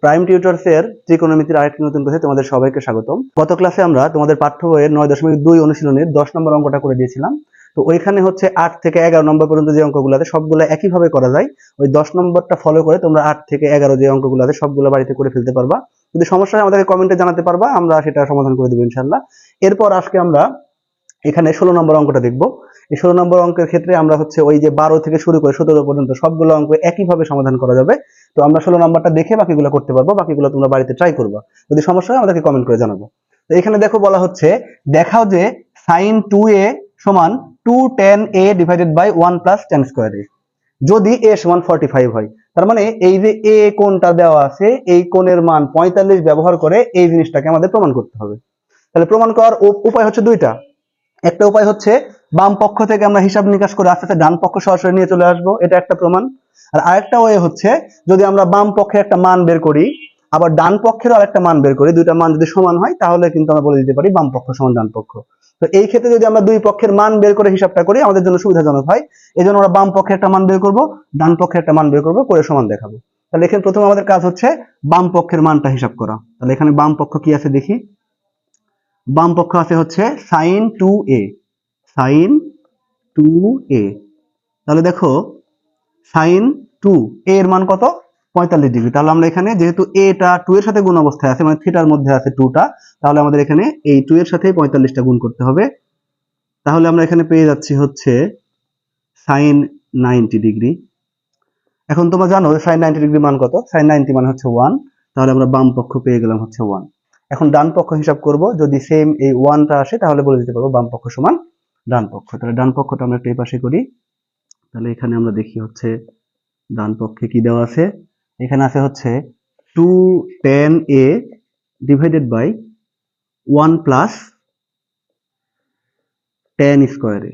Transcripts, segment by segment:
Prime tutors এর ত্রিকোণমিতির আরেকটি নতুন ক্লাসে তোমাদের সবাইকে স্বাগতম। গত ক্লাসে আমরা তোমাদের পাঠ্য বইয়ের 9.2 অনুশীলনের 10 নম্বর অঙ্কটা করে দিয়েছিলাম। তো ওইখানে হচ্ছে 8 থেকে 11 নম্বর পর্যন্ত যে অঙ্কগুলো আছে সবগুলো একইভাবে করা যায়। ওই 10 নম্বরটা ফলো করে তোমরা 8 থেকে 11 যে অঙ্কগুলো আছে সবগুলো বাড়িতে করে ফেলতে পারবা। যদি সমস্যা হয় আমাদেরকে কমেন্টে জানাতে পারবা, আমরা সেটা সমাধান করে দেবো ইনশাআল্লাহ। এরপর আজকে আমরা এখানে 16 নম্বর অঙ্কটা দেখবো। এই 16 নম্বর অঙ্কের ক্ষেত্রে আমরা হচ্ছে ওই যে 12 থেকে শুরু করে 17 পর্যন্ত সবগুলো অঙ্ক একইভাবে সমাধান করা যাবে। তো আমরা 16 নম্বরটা দেখে বাকিগুলো করতে পারবো, বাকিগুলো তোমরা বাড়িতে ট্রাই করবা। যদি সমস্যা হয় আমাদেরকে কমেন্ট করে জানাবো। তো এখানে দেখো বলা হচ্ছে, দেখাও যে sin 2a সমান 2 tan a divided by 1 plus tan square a যদি a সমান 45 হয়। তার মানে এই যে a কোণটা দেওয়া আছে, এই কোণের মান 45 ব্যবহার করে এই জিনিসটাকে আমাদের প্রমাণ করতে হবে। তাহলে প্রমাণ করার উপায় হচ্ছে দুইটা। একটা উপায় হচ্ছে বাম পক্ষ থেকে আমরা হিসাব নিকাশ করে আস্তে আস্তে ডান পক্ষ সরাসরি নিয়ে চলে আসবো, এটা একটা প্রমাণ। আর আরেকটা ওয়ে হচ্ছে, যদি আমরা বাম পক্ষে একটা মান বের করি আবার ডান পক্ষেরও আরেকটা মান বের করি, দুইটা মান যদি সমান হয় তাহলে কিন্তু আমরা বলে দিতে পারি বাম পক্ষ সমান ডান পক্ষ। তো এই ক্ষেত্রে যদি আমরা দুই পক্ষের মান বের করে হিসাবটা করি আমাদের জন্য সুবিধাজনক হয়। এই জন্য আমরা বাম পক্ষে একটা মান বের করবো, ডান পক্ষে একটা মান বের করবো, করে সমান দেখাবো। তাহলে এখানে প্রথমে আমাদের কাজ হচ্ছে বাম পক্ষের মানটা হিসাব করা। তাহলে এখানে বাম পক্ষ কি আছে দেখি। বাম পক্ষ আছে হচ্ছে sin 2a, sin 2a। তাহলে দেখো sin 2 a এর মান কত, 45 ডিগ্রি। তাহলে আমরা এখানে যেহেতু a টা 2 এর সাথে গুণ অবস্থায় আছে, মানে থিটার মধ্যে আছে 2 টা, তাহলে আমাদের এখানে এই 2 এর সাথে 45 টা গুণ করতে হবে। তাহলে আমরা এখানে পেয়ে যাচ্ছি হচ্ছে sin 90 ডিগ্রি। এখন তোমরা জানো sin 90 ডিগ্রি মান কত, sin 90 মান হচ্ছে 1। তাহলে আমরা বাম পক্ষ পেয়ে গেলাম হচ্ছে 1। এখন ডান পক্ষ হিসাব করব, যদি সেম এই 1 টা আসে তাহলে বলে দিতে পারবো বাম পক্ষ সমান ডান পক্ষ। তাহলে ডান পক্ষটা আমরা এই পাশে করি। তাহলে এখানে আমরা দেখি হচ্ছে ডান পক্ষে কি দেওয়া আছে। এখানে আছে হচ্ছে 2 tan a divided by 1 plus tan square a।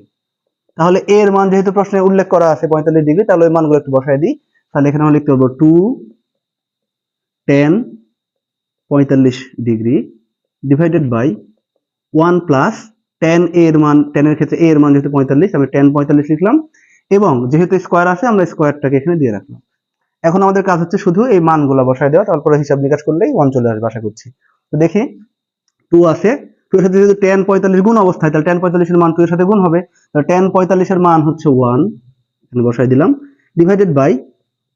তাহলে a এর মান যেহেতু প্রশ্নে উল্লেখ করা আছে 45 ডিগ্রি, তাহলে ওই মানগুলো একটু বসায় দিই। তাহলে এখানে আমরা লিখতে পারবো 2 tan 45 degree divided by 1 plus tan a এর মান, tan এর ক্ষেত্রে a এর মান যেহেতু 45, আমি tan 45 লিখলাম, এবং যেহেতু স্কয়ার আছে আমরা স্কয়ারটাকে এখানে দিয়ে রাখলাম। এখন আমাদের কাজ হচ্ছে শুধু এই মানগুলো বসায় দেওয়া, তারপরে হিসাব নিকাশ করলেই 1 চলে আসবে আশা করছি। তো দেখি 2 আছে, 2 এর সাথে যেহেতু tan 45 গুণ অবস্থায়, তাহলে tan 45 এর মান 2 এর সাথে গুণ হবে। তাহলে tan 45 এর মান হচ্ছে 1, এখানে বসায় দিলাম, ডিভাইডেড বাই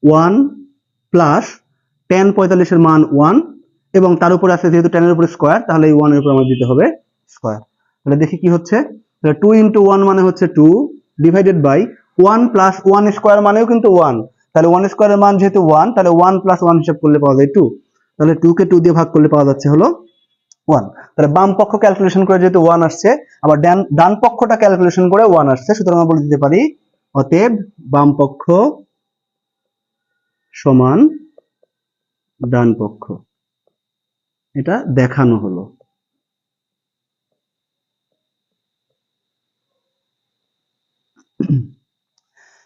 1 প্লাস tan 45 এর মান 1, এবং তার উপরে আছে যেহেতু tan এর উপরে স্কয়ার, তাহলে এই 1 এর উপর আমাদের দিতে হবে স্কয়ার। তাহলে দেখি কি হচ্ছে। তাহলে 2 into 1 মানে হচ্ছে 2, ডিভাইডেড বাই 1 প্লাস 1 স্কয়ার মানেও কিন্তু 1। তাহলে 1 স্কয়ারের মান যেহেতু 1, তাহলে 1 প্লাস 1 হিসাব করলে পাওয়া যায় 2। তাহলে 2 কে 2 দিয়ে ভাগ করলে পাওয়া যাচ্ছে হলো 1। তাহলে বাম পক্ষ ক্যালকুলেশন করে যেহেতু 1 আসছে, আবার ডান পক্ষটা ক্যালকুলেশন করে 1 আসছে, সুতরাং আমরা বলে দিতে পারি অতএব বাম পক্ষ সমান ডান পক্ষ। এটা দেখানো হলো।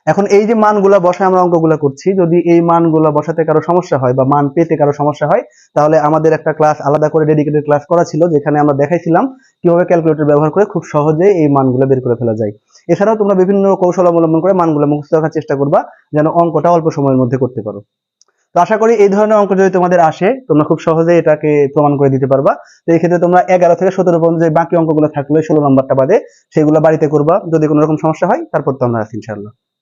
এখন এই যে মানগুলা বসায় আমরা অঙ্কগুলা করছি, যদি এই মানগুলা বসাতে কারো সমস্যা হয় বা মান পেতে কারো সমস্যা হয়, তাহলে আমাদের একটা ক্লাস আলাদা করে ডেডিকেটেড ক্লাস করা ছিল, যেখানে আমরা দেখাইছিলাম কিভাবে ক্যালকুলেটর ব্যবহার করে খুব সহজেই এই মানগুলো বের করে ফেলা যায়। এছাড়াও তোমরা বিভিন্ন কৌশল অবলম্বন করে মানগুলো মুখস্থ রাখার চেষ্টা করবা, যেন অঙ্কটা অল্প সময়ের মধ্যে করতে পারো। তো আশা করি এই ধরনের অঙ্ক যদি তোমাদের আসে তোমরা খুব সহজেই এটাকে প্রমাণ করে দিতে পারবা। তো এই ক্ষেত্রে তোমরা 11 থেকে 17 পর্যন্ত যে বাকি অঙ্কগুলো থাকলো 16 নম্বরটা বাদে, সেগুলো বাড়িতে করবা। যদি কোনো রকম সমস্যা হয় তারপর তো আমরা আছি ইনশাআল্লাহ।